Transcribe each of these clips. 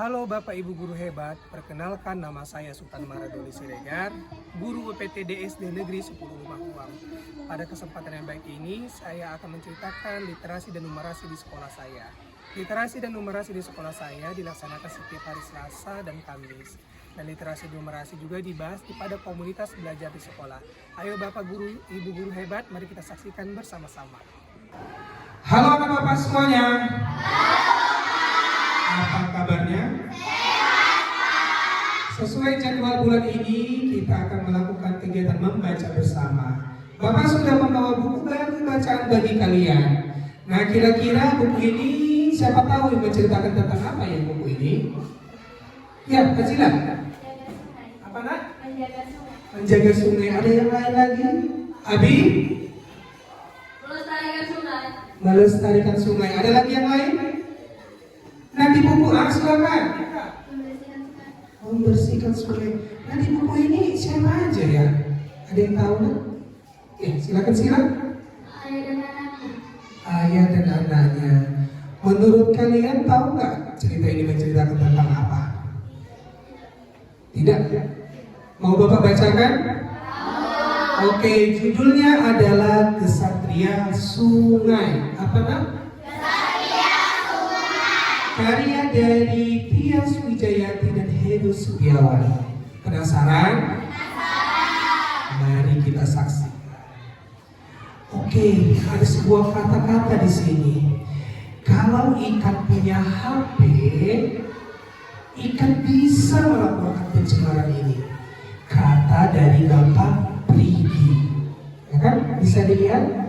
Halo Bapak Ibu Guru hebat, perkenalkan nama saya Sultan Maradoli Siregar, Guru UPTD SD Negeri 10 Rumah Uang. Pada kesempatan yang baik ini, saya akan menceritakan literasi dan numerasi di sekolah saya. Literasi dan numerasi di sekolah saya dilaksanakan setiap hari Selasa dan Kamis. Dan literasi dan numerasi juga dibahas pada komunitas belajar di sekolah. Ayo Bapak Guru, Ibu Guru hebat, mari kita saksikan bersama-sama. Halo anak-anak semuanya. Apa kabarnya? Sesuai jadwal bulan ini, kita akan melakukan kegiatan membaca bersama. Bapak sudah membawa buku baru bacaan bagi kalian. Nah, kira-kira buku ini siapa tahu yang menceritakan tentang apa ya buku ini? Ya, Kazila. Apa nak? Menjaga sungai. Menjaga sungai. Ada yang lain lagi? Abi? Melestarikan sungai. Melestarikan sungai. Ada lagi yang lain? Nah, di buku silakan. Membersihkan sungai. Membersihkan sungai. Nah, di buku ini siapa aja ya? Ada yang tahu nggak? Ya, silakan. Ayah dan anaknya. Ayah dan anaknya. Menurut kalian tahu nggak cerita ini menceritakan tentang apa? Tidak? Mau Bapak bacakan? Oke, judulnya adalah Kesatria Sungai. Apa nak? Karya dari Tias Wijayati dan Hedo Sugiawan. Penasaran? Mari kita saksikan. Oke, ada sebuah kata-kata di sini. Kalau ikan punya HP, ikan bisa melakukan pencemaran ini. Kata dari Bapak Prigi. Ya kan? Bisa dilihat?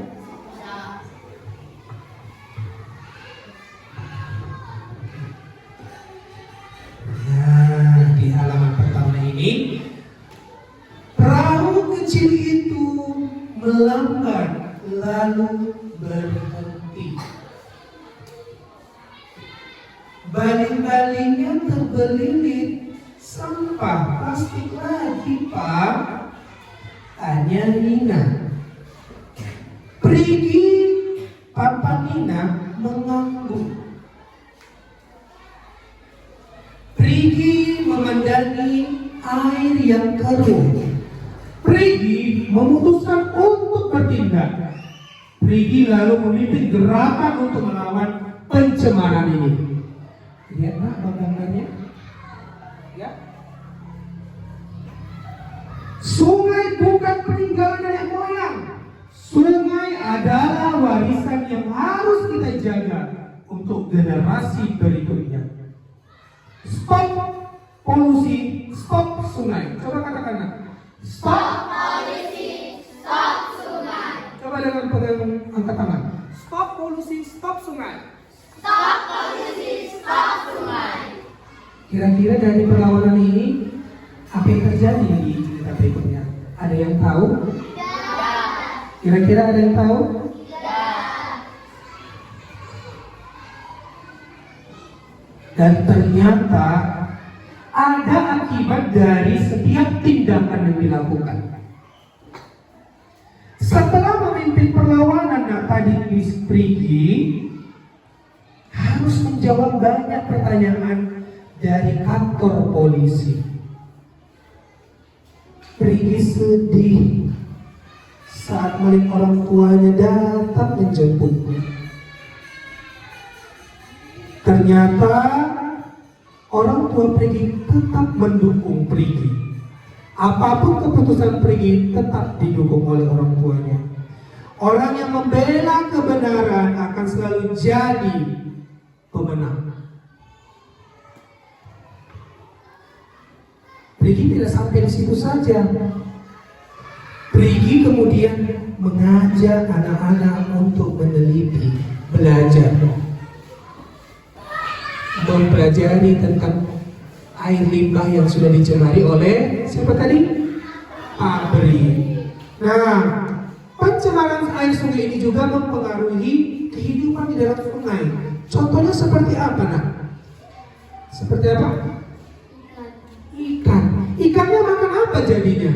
Di halaman pertama ini, perahu kecil itu melambat lalu berhenti. Baling-balingnya terbelilit, sampah plastik lagi Pak, tanya Nina. Pergi, Papa Nina mengangguk. Pergi memandangi air yang keruh. Pergi memutuskan untuk bertindak. Pergi lalu memimpin gerakan untuk melawan pencemaran ini. Lihat nak gambarnya. Ya. Sungai bukan peninggalan nenek moyang. Sungai adalah warisan yang harus kita jaga untuk generasi berikutnya. Stop polusi, stop sungai. Coba katakan nak. Stop Polisi, stop sungai. Coba dengan pegang angkat tangan. Stop polusi, stop sungai. Stop polisi, stop sungai. Kira-kira dari perlawanan ini apa yang terjadi di cerita berikutnya? Ada yang tahu? Tidak. Kira-kira ada yang tahu? Tidak. Dan ternyata ada akibat dari setiap tindakan yang dilakukan. Setelah memimpin perlawanan tadi Miss Prigi harus menjawab banyak pertanyaan dari kantor polisi. Prigi sedih saat melihat orang tuanya datang menjemputnya. Ternyata orang tua Prigi tetap mendukung Prigi. Apapun keputusan Prigi tetap didukung oleh orang tuanya. Orang yang membela kebenaran akan selalu jadi pemenang. Prigi tidak sampai di situ saja. Prigi kemudian mengajak anak-anak untuk meneliti, belajar. Mempelajari tentang air limbah yang sudah dicemari oleh siapa tadi? Pabrik. Nah, pencemaran air sungai ini juga mempengaruhi kehidupan di dalam sungai. Contohnya seperti apa, nak? Seperti apa? Ikan. Ikannya makan apa jadinya?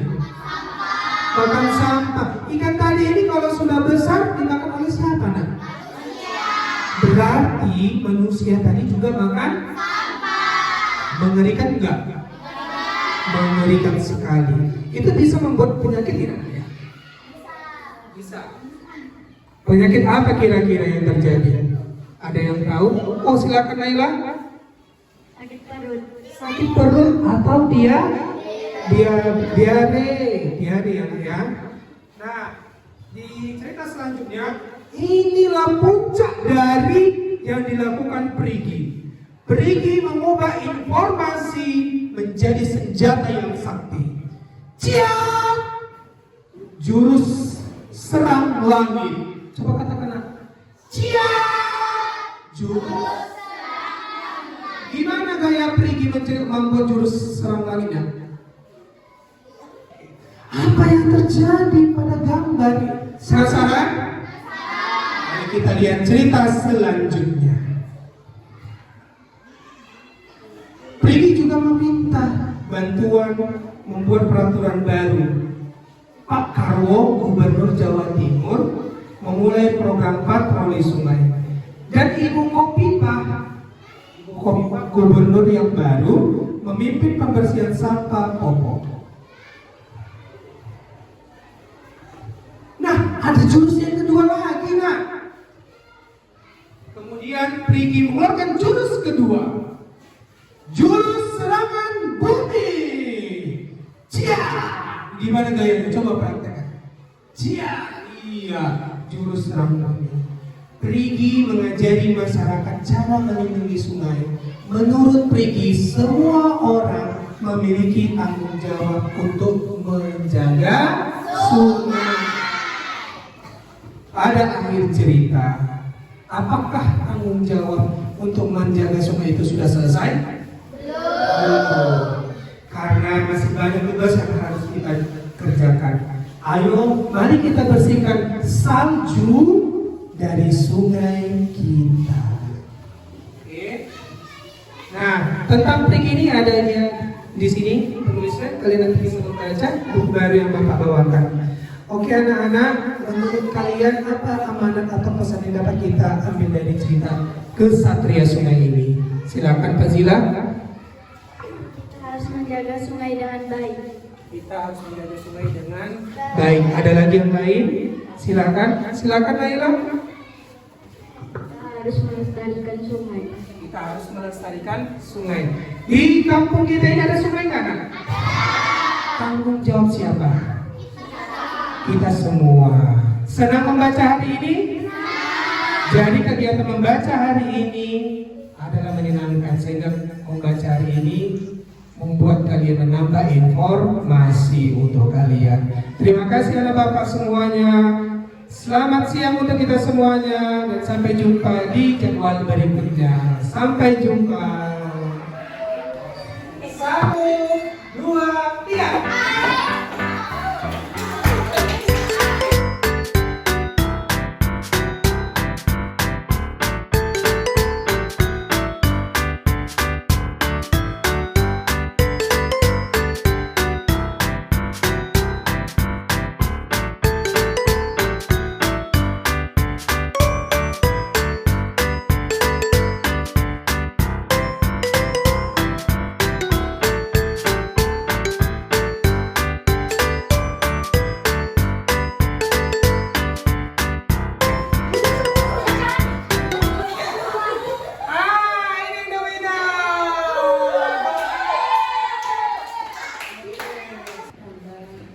Makan sampah. Ikan tadi ini kalau sudah besar dimakan oleh siapa, nak? Berarti manusia tadi juga makan sampah. Mengerikan enggak? Mengerikan sekali. Itu bisa membuat penyakit tidak ya? Bisa. Penyakit apa kira-kira yang terjadi? Ada yang tahu? Oh, silakan Naila. Sakit perut. Sakit perut atau diare ya. Nah, di cerita selanjutnya, inilah puncak dari yang dilakukan Perigi. Perigi mengubah informasi menjadi senjata yang sakti. Ciat! Jurus serang langit. Coba katakan. Ciat! Jurus. Gimana gaya Perigi membuat jurus serang langitnya? Apa yang terjadi pada gambar? Penasaran? Mari kita lihat cerita selanjutnya. Perigi juga meminta bantuan membuat peraturan baru. Pak Karwo, Gubernur Jawa Timur, memulai program patroli sungai. Dan Ibu Kopipah, Gubernur yang baru, memimpin pembersihan sampah popok. Nah, ada jurus yang kedua lagi, nak. Kemudian Perigi mengeluarkan jurus kedua. Jurus serangan bumi. Cia. Gimana gayanya? Coba praktekkan. Cia. Iya, jurus serangan bumi. Perigi mengajari masyarakat cara melindungi sungai. Menurut Perigi, semua orang memiliki tanggung jawab untuk menjaga sungai. Pada akhir cerita, apakah tanggung jawab untuk menjaga sungai itu sudah selesai? Belum. Karena masih banyak tugas yang harus kita kerjakan. Ayo, mari kita bersihkan salju dari sungai kita. Oke. Nah, tentang trik ini adanya di sini penulisnya. Kalian nanti bisa membaca buku baru yang Bapak bawakan. Oke anak-anak, menurut kalian apa amanat atau pesan yang dapat kita ambil dari cerita Kesatria Sungai ini? Silakan Pak Zila. Kita harus menjaga sungai dengan baik. Kita harus menjaga sungai dengan Baik, ada lagi yang lain? Silakan Naila. Kita harus melestarikan sungai. kita harus melestarikan Sungai. Di kampung kita ini ada sungai nggak, nak? Tanggung jawab siapa? Kita semua. Senang membaca hari ini? Jadi kegiatan membaca hari ini adalah menyenangkan, sehingga membaca hari ini membuat kalian menambah informasi untuk kalian. Terima kasih anak bapak semuanya. Selamat siang untuk kita semuanya dan sampai jumpa di jadwal berikutnya. Sampai jumpa. 1, 2, 3.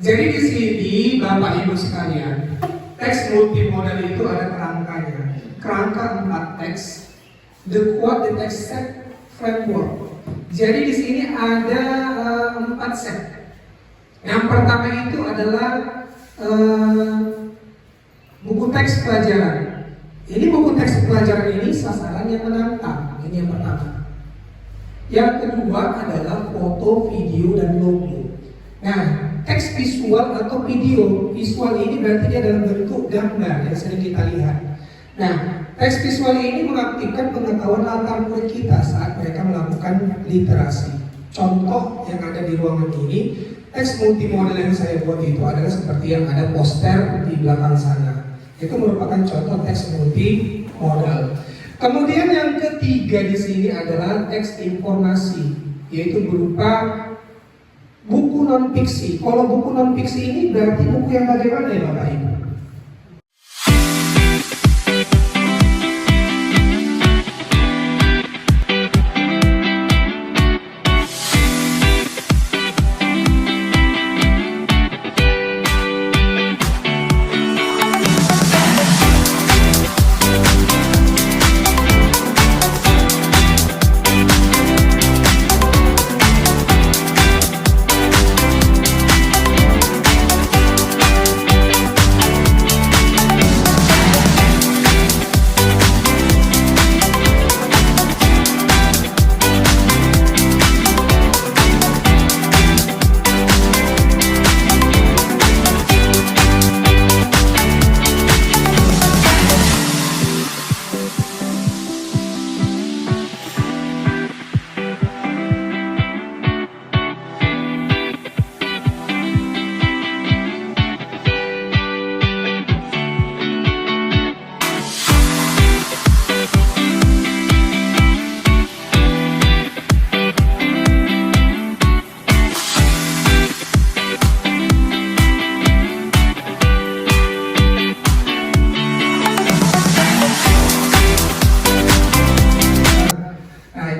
Jadi di sini Bapak Ibu sekalian, teks multimodal itu ada kerangkanya. Kerangka 4 teks, the quote, the text set, framework. Jadi di sini ada 4 set. Yang pertama itu adalah buku teks pelajaran. Ini buku teks pelajaran ini sasaran yang menantang. Ini yang pertama. Yang kedua adalah foto, video, dan logo. Nah, teks visual atau video visual ini berarti dia dalam bentuk gambar yang sering kita lihat. Nah, teks visual ini mengaktifkan pengetahuan latar murid kita saat mereka melakukan literasi. Contoh yang ada di ruangan ini, teks multimodal yang saya buat itu adalah seperti yang ada poster di belakang sana. Itu merupakan contoh teks multimodal. Kemudian yang ketiga di sini adalah teks informasi. yaitu berupa buku non fiksi. Kalau buku non fiksi ini berarti buku yang bagaimana ya Bapak Ibu?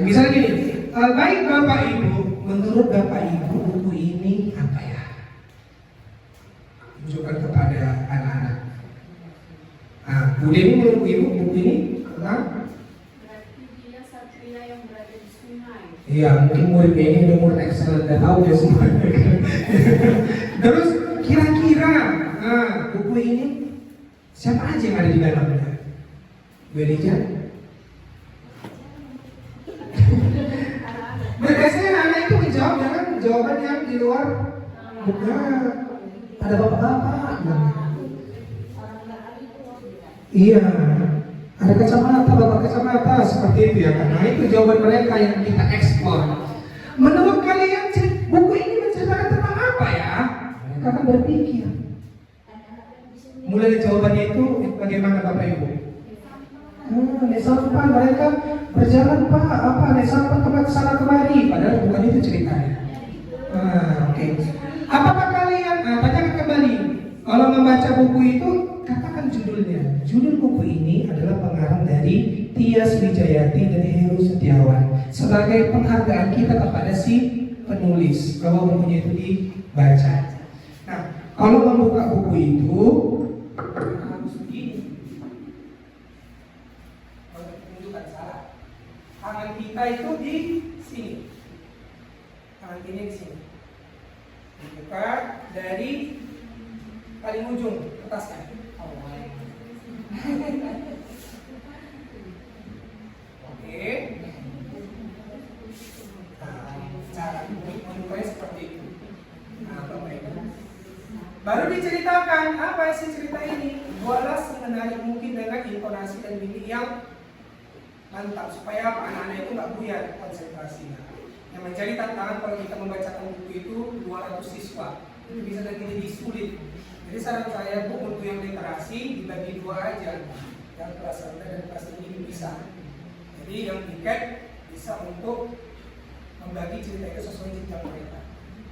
Misalnya gini, baik Bapak Ibu, menurut Bapak Ibu buku ini apa ya? Tunjukkan kepada anak-anak. Nah, Bu Dewi menurut Ibu buku ini tentang? Berarti dia satria yang berada di sungai. Iya, mungkin muridnya ini udah murid excellent, udah tahu dia semua. Terus kira-kira, buku ini siapa aja yang ada di dalamnya? Bu Elija? Biasanya anak itu menjawab dengan jawaban yang di luar buku. Ada bapak-bapak. Iya, ada kacamata, bapak kacamata seperti itu ya. Karena itu jawaban mereka yang kita eksplor. Menurut kalian buku ini menceritakan tentang apa ya? Mereka akan berpikir. Mulai dari jawabannya itu bagaimana Bapak Ibu? Nek sampan mereka berjalan nek sampan ke sana kemari, padahal bukan itu ceritanya. Oke. Apakah kalian tanyakan kembali? Kalau membaca buku itu, katakan judulnya. Judul buku ini adalah pengarang dari Tias Wijayati dan Heru Setiawan sebagai penghargaan kita kepada si penulis bahwa bukunya itu dibaca. Nah, kalau membuka buku itu harus begini. Menunjukkan salah. Tangan kita itu di sini. Tangan ini di sini. Dibuka dari paling ujung atasnya. Oke. Cara membukanya seperti itu. Baru diceritakan apa isi cerita ini. Buatlah semenarik mungkin dengan intonasi dan bidik yang mantap supaya anak-anak itu nggak buyar konsentrasinya. Yang menjadi tantangan kalau kita membacakan buku itu 200 siswa itu bisa jadi sulit. Jadi saran saya Bu untuk yang literasi dibagi 2 aja, yang kelas rendah dan kelas tinggi bisa. Jadi yang tiket bisa untuk membagi cerita itu sesuai jenjang mereka.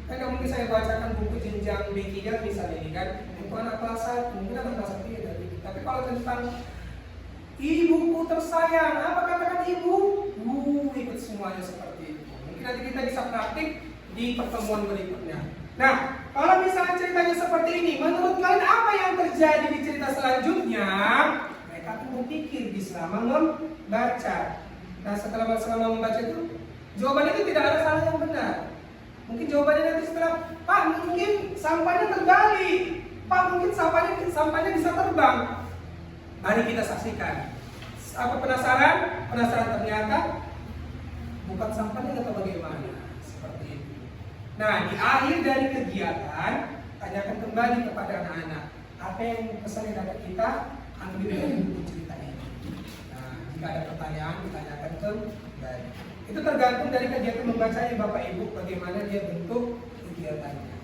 Kan nggak mungkin saya bacakan buku jenjang B3 misalnya ini kan, untuk anak kelas 1, mungkin anak kelas 1 ya dari. Tapi kalau tentang ibuku tersayang, apa katakan ibu? Ikut semuanya seperti itu. Mungkin nanti kita bisa praktik di pertemuan berikutnya. Nah, kalau misalnya ceritanya seperti ini, menurut kalian apa yang terjadi di cerita selanjutnya? Mereka akan berpikir di selama membaca. Nah, selama membaca itu, jawaban itu tidak ada salah yang benar. Mungkin jawabannya nanti setelah, Pak mungkin sampahnya terbalik, Pak mungkin sampahnya bisa terbang. Mari kita saksikan. Apa penasaran? Penasaran ternyata bukan sampahnya atau bagaimana? Seperti itu. Nah, di akhir dari kegiatan, tanyakan kembali kepada anak-anak apa yang pesan yang dapat kita ambil dari buku cerita ini. Nah, jika ada pertanyaan, ditanyakan kembali. Itu tergantung dari kegiatan membacanya Bapak Ibu, bagaimana dia bentuk kegiatannya.